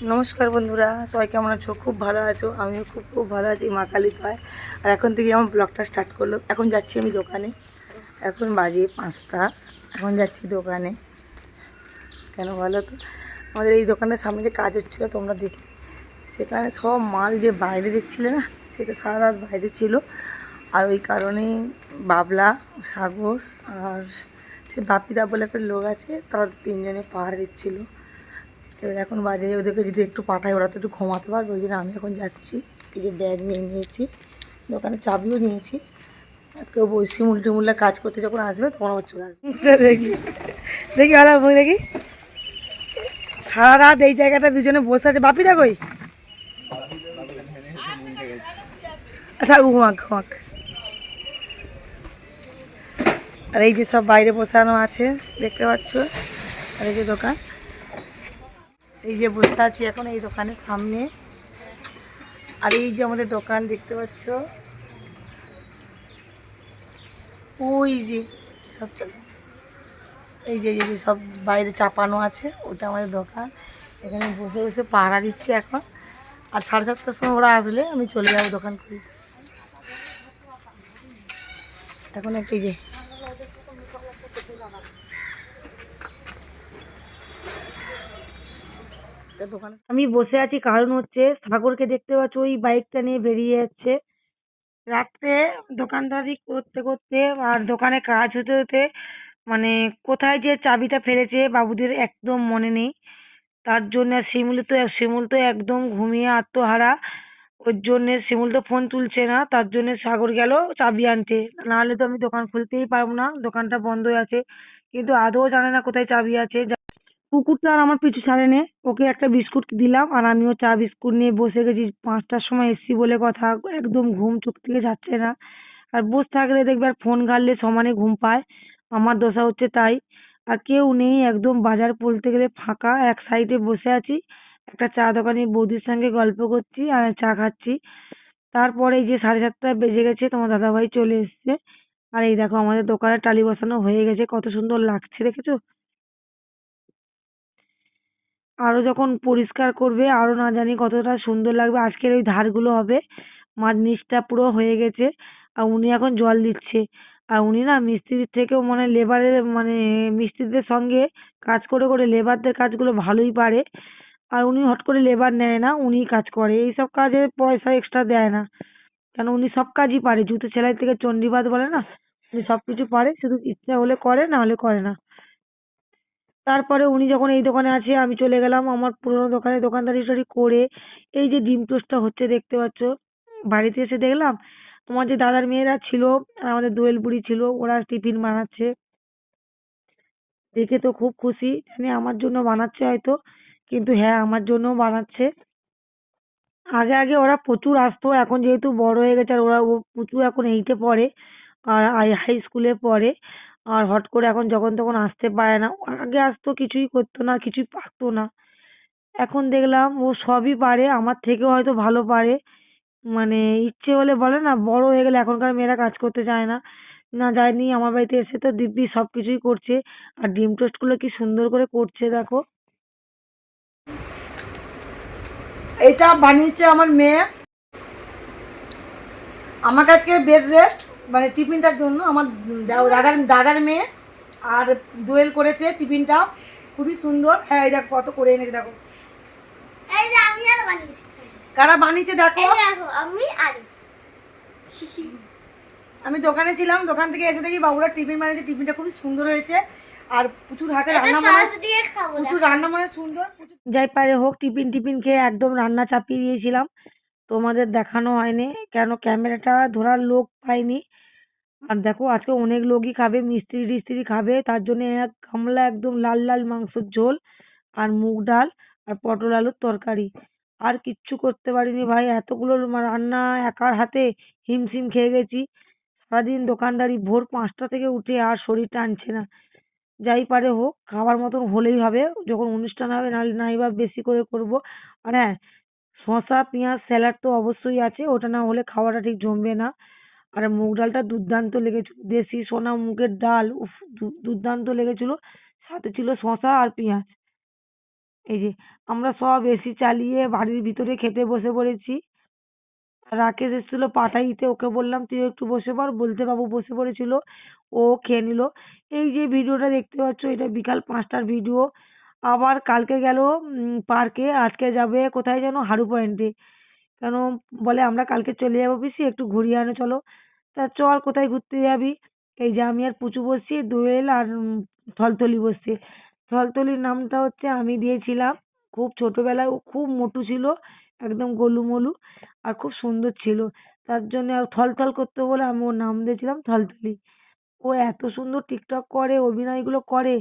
নমস্কার বন্ধুরা, সবাই কেমন আছো? খুব ভালো আছো? আমিও খুব খুব ভালো আছি, মা কালী পায়। আর এখন থেকে আমার ব্লগটা স্টার্ট করলো। এখন যাচ্ছি আমি দোকানে। এখন বাজে 5টা। এখন যাচ্ছি দোকানে। কেন বলো তো? আমাদের এই দোকানের সামনে যে কাজ হচ্ছিলো তোমরা দেখলে, সেখানে সব মাল যে বাইরে দেখছিলে না, সেটা সারা রাত বাইরে ছিল। আর ওই কারণেই বাবলা, সাগর আর সে বাপিদা বলে একটা লোক আছে, তার 3জনে পাহাড় দিচ্ছিলো। এবার এখন বাজে ওদেরকে যদি একটু পাঠাই, ওরা তো একটু ঘুমাতে পারবে, ওই জন্য আমি এখন যাচ্ছি। এই যে ব্যাগ নিয়ে নিয়েছি, দোকানে চাবিও নিয়েছি। আর কেউ শিমুল টিমুল্লা কাজ করতে যখন আসবে তখন আবার চলে আসবে। দেখি দেখি ভালো দেখি, সারা রাত এই জায়গাটা দুজনে বসে আছে। বাপি দেখোই, আচ্ছা ঘুমাক ঘুমাক। আর এই যে সব বাইরে বসানো আছে দেখতে পাচ্ছ। আর এই যে দোকান, এই যে বসে আছি এখন এই দোকানের সামনে। আর এই যে আমাদের দোকান দেখতে পাচ্ছ, ওই যে সব এই যে সব বাইরে চাপানো আছে, ওটা আমাদের দোকান। এখানে বসে বসে পাহারা দিচ্ছে এখন। আর 7:30টার সময় ওরা আসলে আমি চলে যাবো দোকান খুলতে। এখন এই যে দোকান আমি বসে আছি, কারণ হচ্ছে সাগরকে দেখতে পাচ্ছ ওই বাইকটা নিয়ে বেরিয়ে যাচ্ছে রাত্রে দোকানদারি করতে করতে। আর দোকানে কাজ হতে হতে মানে কোথায় যে চাবিটা ফেলেছে বাবুদের একদম মনে নেই। তার জন্য শিমুল তো একদম ঘুমিয়ে আত্মহারা। ওর জন্যে শিমুল তো ফোন তুলছে না, তার জন্য সাগর গেল চাবি আনতে। নাহলে তো আমি দোকান খুলতেই পারবো না, দোকানটা বন্ধ হয়ে আছে। কিন্তু আদৌ জানে না কোথায় চাবি আছে। কুকুরটা আর আমার পিছু ছাড়েনি। ওকে একটা বিস্কুট দিলাম আর আমিও চা বিস্কুট নিয়ে বসে গেছি। 5টার সময় এসছি বলে কথা, একদম ঘুম চোখ থেকে যাচ্ছে না। আর বসে থাকলে দেখবে আর ফোন ঘাটলে সমানে ঘুম পায়। আমার দশা হচ্ছে তাই। আর কেউ নেই, একদম বাজার বলতে গেলে ফাঁকা। এক সাইডে বসে আছি, একটা চা দোকানি বৌদির সঙ্গে গল্প করছি আর চা খাচ্ছি। তারপরে এই যে 7:30 বেজে গেছে, তোমার দাদাভাই চলে এসছে। আর এই দেখো আমাদের দোকানে টালি বসানো হয়ে গেছে, কত সুন্দর লাগছে দেখেছো? আরো যখন পরিষ্কার করবে আরো না জানি কতটা সুন্দর লাগবে। আজকের ওই ধারগুলো হবে, মাঝ নিচটা পুরো হয়ে গেছে। আর উনি এখন জল দিচ্ছে। আর উনি না মিস্ত্রির থেকেও মানে লেবারের মানে মিস্ত্রিদের সঙ্গে কাজ করে করে লেবারদের কাজগুলো ভালোই পারে। আর উনি হট করে লেবার নেয় না, উনিই কাজ করে। এইসব কাজে পয়সা এক্সট্রা দেয় না, কেন উনি সব কাজই পারে। জুতো সেলাই থেকে চণ্ডীপাঠ বলে না, উনি সবকিছু পারে, শুধু ইচ্ছা হলে করে, না হলে করে না। তারপরে উনি যখন এই দোকানে আছে আমি চলে গেলাম আমার পুরোনো দোকানে দোকানদারি টারি করে। এই যে ডিম টোস্টটা হচ্ছে দেখতে পাচ্ছ। বাড়িতে এসে দেখলাম তোমার যে দাদার মেয়েরা ছিল আর আমাদের দোয়েল বুড়ি ছিল, ওরা টিফিন বানাচ্ছে। দেখে তো খুব খুশি, জানি আমার জন্য বানাচ্ছে হয়তো, কিন্তু হ্যাঁ আমার জন্যও বানাচ্ছে। আগে আগে ওরা প্রচুর আসতো, এখন যেহেতু বড় হয়ে গেছে আর ওরা প্রচুর এখন 8-এ পড়ে আর হাই স্কুলে পড়ে। আর হট করে এখন যখন তখন আসতে পারে না। আগে আসতো, কিছুই করতো না, কিছুই পারতো না। এখন দেখলাম ও সবই পারে, আমার থেকেও হয়তো ভালো পারে। মানে ইচ্ছে হলে বলে না, বড় হয়ে গেলে এখনকার মেয়েরা কাজ করতে চায় না। না যায়নি, আমার বাড়িতে এসে তো দিব্যি সবকিছুই করছে। আর ডিম টোস্ট গুলো কি সুন্দর করে করছে দেখো। এটা বানিয়েছে আমার মেয়ে, আমাকে আজকে বেড রেস্ট মানে টিফিনটার জন্য। আমার দাদার দাদার মেয়ে আর দোয়েল করেছে টিফিনটা, খুবই সুন্দর। হ্যাঁ এই দেখো কত করে এনেছে দেখো। এই যে আমি আর বানিয়েছি, কারা বানিয়েছে দেখো। এই দেখো আমি আর আমি দোকানে ছিলাম, দোকান থেকে এসে দেখি বাবুরা টিফিন বানিয়েছে, টিফিনটা খুবই সুন্দর হয়েছে। আর প্রচুর হাতে রান্না মানে প্রচুর রান্না মানে সুন্দর। যাই পারে হোক, টিফিন টিফিন খেয়ে একদম রান্না চাপিয়ে দিয়েছিলাম। তোমাদের দেখানো হয়নি, কেন ক্যামেরাটা ধরার লোক পাইনি। আর দেখো আজকে অনেক লোকই খাবে, মিস্ত্রি টিস্ত্রি খাবে, তার জন্য এক গামলা একদম লাল লাল মাংসের ঝোল আর মুগ ডাল আর পটল আলুর তরকারি। আর কিচ্ছু করতে পারিনি ভাই, এতগুলো রান্না একার হাতে হিমশিম খেয়ে গেছি। সারাদিন দোকানদারি, ভোর 5টা থেকে উঠে আর শরীর টানছে না। যাই পারে হোক, খাবার মতন হলেই হবে। যখন অনুষ্ঠান হবে নাহলে নাই বা বেশি করে করব। আর হ্যাঁ, শসা পেঁয়াজ স্যালাড তো অবশ্যই আছে, ওটা না হলে খাওয়াটা ঠিক জমবে না। আর মুগ ডালটা দুর্দান্ত লেগেছিল, দেশি সোনা মুগের ডাল, উফ দুর্দান্ত লেগেছিল। সাথে ছিল শসা আর পেঁয়াজ। এই যে আমরা সব এসি চালিয়ে বাড়ির ভিতরে খেতে বসে পড়েছি। রাকেশ এসেছিল পাটা দিতে, ওকে বললাম তুই একটু বসে পড়, বলতে বাবু বসে পড়েছিল, ও খেয়ে নিল। এই যে ভিডিওটা দেখতে পাচ্ছ এটা বিকাল 5টার ভিডিও। আবার কালকে গেল পার্কে, আজকে যাবে কোথায় যেন হারু পয়েন্টে। কেন বলে আমরা কালকে চলে যাবো পিসি, একটু ঘুরিয়ে আনো চলো। তা চল কোথায় ঘুরতে যাবি? এই যে আমি আর পুচু বসছি, দোয়েল আর থলথলি বসছে। থলথলির নামটা হচ্ছে আমি দিয়েছিলাম। খুব ছোটবেলায় ও খুব মোটু ছিল, একদম গোলু-মোলু, আর খুব সুন্দর ছিল। তার জন্য আর থলথল করতো বলে আমি ওর নাম দিয়েছিলাম থলথলি। ও এত সুন্দর টিকটক করে, অভিনয়গুলো করে,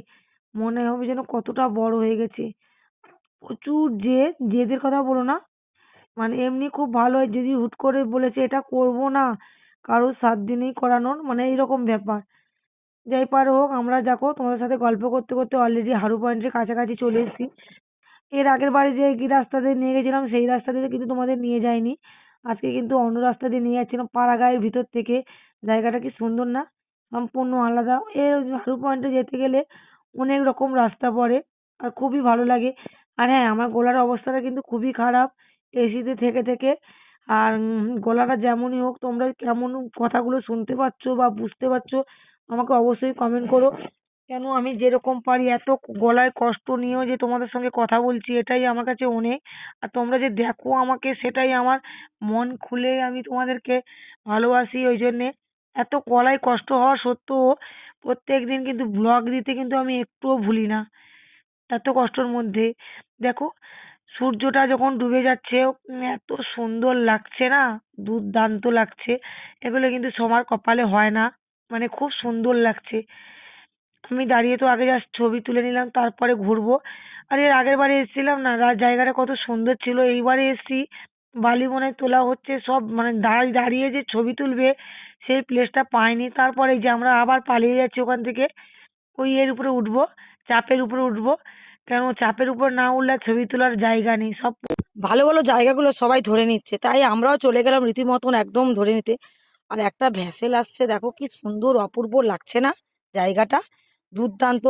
মনে হবে যেন কতটা বড় হয়ে গেছে। প্রচুর জেদ, জেদের কথা বলো না। মানে এমনি খুব ভালো হয়, যদি হুট করে বলেছে এটা করব না, কারোর 7 দিনেই করানোর, মানে এইরকম ব্যাপার। যাই পারে হোক, আমরা দেখো তোমাদের সাথে গল্প করতে করতে অলরেডি হারু পয়েন্টের কাছাকাছি চলে এসেছি। এর আগের বারে যে কি রাস্তা দিয়ে নিয়ে গেছিলাম সেই রাস্তা দিয়ে কিন্তু তোমাদের নিয়ে যাইনি। আজকে কিন্তু অন্য রাস্তা দিয়ে নিয়ে যাচ্ছিলাম, পাড়াগাঁয়ের ভিতর থেকে। জায়গাটা কি সুন্দর না? সম্পূর্ণ আলাদা। হারু পয়েন্টে যেতে গেলে অনেক রকম রাস্তা পড়ে, আর খুবই ভালো লাগে। আর হ্যাঁ, আমার গলার অবস্থাটা কিন্তু খুবই খারাপ এসিতে থেকে থেকে। আর গলাটা যেমনই হোক, তোমরা কেমন কথাগুলো শুনতে পাচ্ছ বা বুঝতে পারছো আমাকে অবশ্যই কমেন্ট করো। কেন আমি যেরকম পারি এত গলায় কষ্ট নিয়েও যে তোমাদের সঙ্গে কথা বলছি, এটাই আমার কাছে অনেক। আর তোমরা যে দেখো আমাকে, সেটাই আমার মন খুলে আমি তোমাদেরকে ভালোবাসি। ওই জন্যে এত গলায় কষ্ট হওয়া সত্ত্বেও প্রত্যেকদিন কিন্তু ব্লগ দিতে কিন্তু আমি একটুও ভুলি না, এত কষ্টর মধ্যে। দেখো সূর্যটা যখন ডুবে যাচ্ছে, এত সুন্দর লাগছে না, দুর্দান্ত লাগছে। এগুলো কিন্তু সবার কপালে হয় না, মানে খুব সুন্দর লাগছে। আমি দাঁড়িয়ে তো আগে জাস্ট ছবি তুলে নিলাম, তারপরে ঘুরবো। আর এর আগের বারে এসেছিলাম না, জায়গাটা কত সুন্দর ছিল। এইবারে এসছি, বালি মনে হয় তোলা হচ্ছে সব, মানে দাঁড়িয়ে দাঁড়িয়ে যে ছবি তুলবে সেই প্লেসটা পাইনি। তারপরে এই যে আমরা আবার পালিয়ে যাচ্ছি ওখান থেকে। ওই এর উপরে উঠবো, চাপের উপরে উঠবো। কেন চাপের উপর না উঠলে আর ছবি তোলার জায়গা নেই, সব ভালো ভালো জায়গাগুলো সবাই ধরে নিচ্ছে, তাই আমরাও চলে গেলাম রীতিমতন একদম ধরে নিতে। আর একটা ভ্যাসেল আসছে, দেখো কি সুন্দর অপূর্ব লাগছে না জায়গাটা, দুর্দান্ত।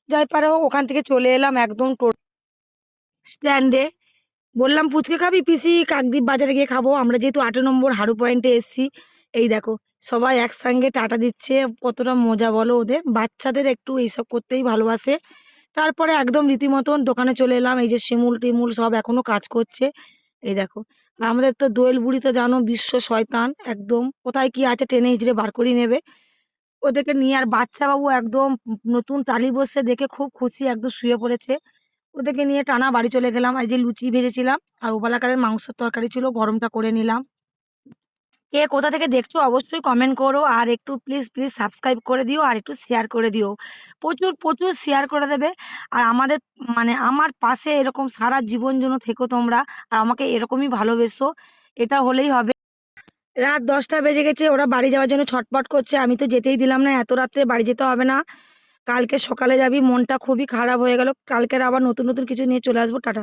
যাই পারো ওখান থেকে চলে এলাম একদম স্ট্যান্ডে। বললাম পুচকে খাবি পিসি, কাকদ্বীপ বাজারে গিয়ে খাবো। আমরা যেহেতু 8 নম্বর হারু পয়েন্টে এসেছি, এই দেখো সবাই একসঙ্গে টাটা দিচ্ছে, কতটা মজা বলো। ওদের বাচ্চাদের একটু এইসব করতেই ভালোবাসে। তারপরে একদম রীতিমতন দোকানে চলে এলাম। এই যে শিমুল টিমুল সব এখনো কাজ করছে, এই দেখো। আর আমাদের তো দোয়েল বুড়ি তো জানো বিশ্ব শয়তান, একদম কোথায় কি আছে টেনে হিচড়ে বার করে নেবে। ওদেরকে নিয়ে আর বাচ্চা বাবু একদম নতুন টালি বসছে দেখে খুব খুশি, একদম শুয়ে পড়েছে। ওদেরকে নিয়ে টানা বাড়ি চলে গেলাম। আর এই যে লুচি ভেজেছিলাম আর ওবালাকারের মাংসের তরকারি ছিল, গরমটা করে নিলাম। কে কোথা থেকে দেখছো অবশ্যই কমেন্ট করো, আর একটু প্লিজ প্লিজ সাবস্ক্রাইব করে দিও, আর একটু শেয়ার করে দিও, প্রচুর প্রচুর শেয়ার করে দেবে। আর আমাদের মানে আমার পাশে এরকম সারা জীবন জন্য থেকো তোমরা, আর আমাকে এরকমই ভালোবেসো, এটা হলেই হবে। রাত 10টা বেজে গেছে, ওরা বাড়ি যাওয়ার জন্য ছটপট করছে, আমি তো যেতেই দিলাম না, এত রাত্রে বাড়ি যেতে হবে না, কালকে সকালে যাবি। মনটা খুবই খারাপ হয়ে গেল, কালকের আবার নতুন নতুন কিছু নিয়ে চলে আসবো। টাটা।